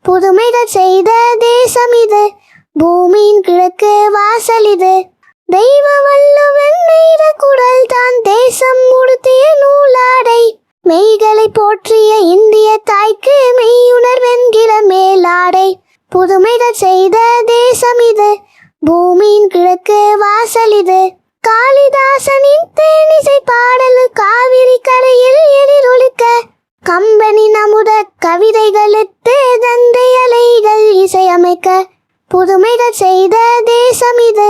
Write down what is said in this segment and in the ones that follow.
புதுமைகள் செய்த தேசம் இது, பூமியின் கிழக்கு வாசல் இது. தெய்வ வள்ளுவன் நெய்த குடல் தான் தேசம் உடுத்திய நூலாடை. மெய்களை போற்றிய இந்திய தாய்க்கு மெய்யுணர்வென்கிற மேலாடை. புதுமைகள் செய்த தேசம் இது, பூமியின் கிழக்கு வாசல் இது. காளிதாசனின் தேனிசை பாடல் காவிரி கரையில் எதிரொலிக்க, கம்பனின் அமுத கவிதைகளுக்கு தந்தை அலைகள் இசையமைக்க. புதுமைகள் செய்த தேசம் இது,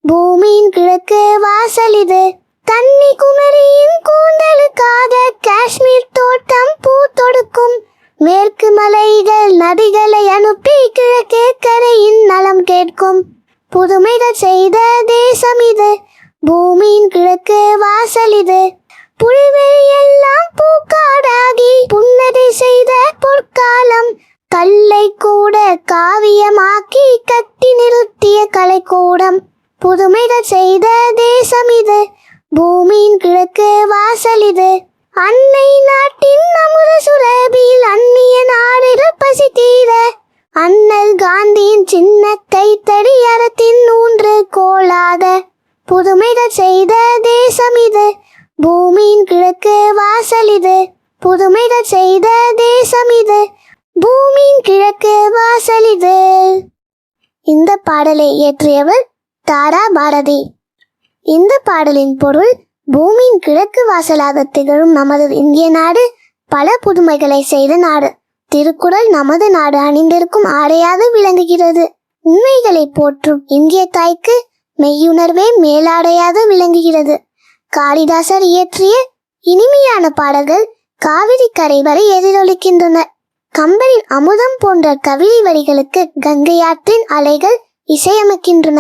பூமியின் கிழக்கு வாசல் இது. கன்னிகுமரியின் கூந்தலுக்காக காஷ்மீர் தோட்டம் பூ தொடுக்கும். மேற்கு மலைகள் நதிகளை அனுப்பி கிழக்கே கரையின் நலம் கேட்கும். புதுமைகள் செய்த தேசம் இது, பூமியின் கிழக்கு வாசல் இது. புல்வெளி எல்லாம் பூக்காடாகி புன்னகை செய்த பொற்காலம். கல்லை கூட காவியமாக்கி கட்டி நிறுத்திய கலைக்கூடம். புதுமைகள் செய்த தேசம் இது, பூமியின் கிழக்கு வாசல் இது. அன்னை நாட்டின் அமுத சுரபியில் அந்நிய நாடுகள் பசி தீர, அண்ணல் காந்தியின் சின்ன கைத்தடி அறத்தின் ஊன்று கோலாக. புதுமைகள் செய்த தேசம் இது, பூமியின் கிழக்கு வாசல் இது. புதுமைகள் செய்த தேசம் இது, பூமியின் கிழக்கு வாசல் இது. இந்த பாடலை இயற்றியவர் தாரா பாரதி. இந்த பாடலின் பொருள்: பூமியின் கிழக்கு வாசலாக திகழும் நமது இந்திய நாடு பல புதுமைகளை செய்த நாடு. திருக்குறள் நமது நாடு அணிந்திருக்கும் ஆடையாக விளங்குகிறது. உண்மைகளை போற்றும் இந்திய தாய்க்கு மெய்யுணர்வே மேலாடையாக விளங்குகிறது. காளிதாசர் இயற்றிய இனிமையான பாடல்கள் காவிரி கரை வரை எதிரொலிக்கின்றன. கம்பனின் அமுதம் போன்ற கவிதை வரிகளுக்கு கங்கையாற்றின் அலைகள் இசையமைக்கின்றன.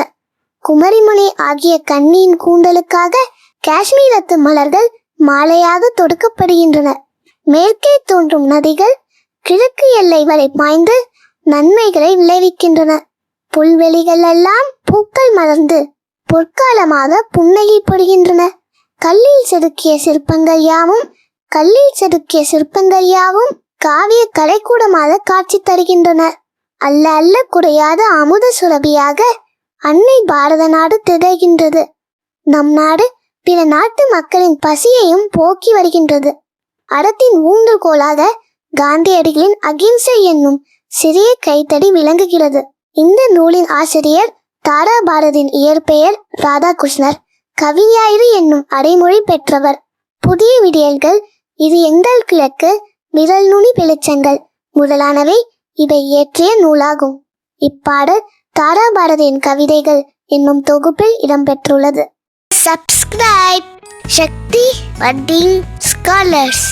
குமரிமுனை ஆகிய கன்னியின் கூந்தலுக்காக காஷ்மீரத்து மலர்கள் மாலையாக தொடுக்கப்படுகின்றன. மேற்கே தோன்றும் நதிகள் கிழக்கு எல்லை வரை பாய்ந்து நன்மைகளை விளைவிக்கின்றன. புல்வெளிகள் எல்லாம் பூக்கள் மலர்ந்து பொற்காலமாக புன்னகை பொழிகின்றன. கல்லில் செதுக்கிய சிற்பங்கள் யாவும் காவிய கலைக்கூடமாக காட்சி தருகின்றன. அல்ல அல்ல குறையாத அமுத சுரபியாக அன்னை பாரத நாடு திகழ்கின்றது. நம் நாடு பிற நாட்டு மக்களின் பசியையும் போக்கி வருகின்றது. அறத்தின் ஊன்றுகோலாக காந்தியடிகளின் அகிம்சை என்னும் சிறிய கைத்தடி விளங்குகிறது. இந்த நூலின் ஆசிரியர் தாரா பாரதியின் இயற்பெயர் ராதாகிருஷ்ணர். கவிஞாயிறு என்னும் அடைமொழி பெற்றவர். புதிய விடியல்கள், இது எங்கள் கிழக்கு, விரல் நுனி வெளிச்சங்கள் முதலானவை இவை இயற்றிய நூலாகும். இப்பாடல் தாரா பாரதியின் கவிதைகள் என்னும் தொகுப்பில் இடம்பெற்றுள்ளது. சப்ஸ்கிரைப் சக்தி வட்டிங் ஸ்காலர்ஸ்.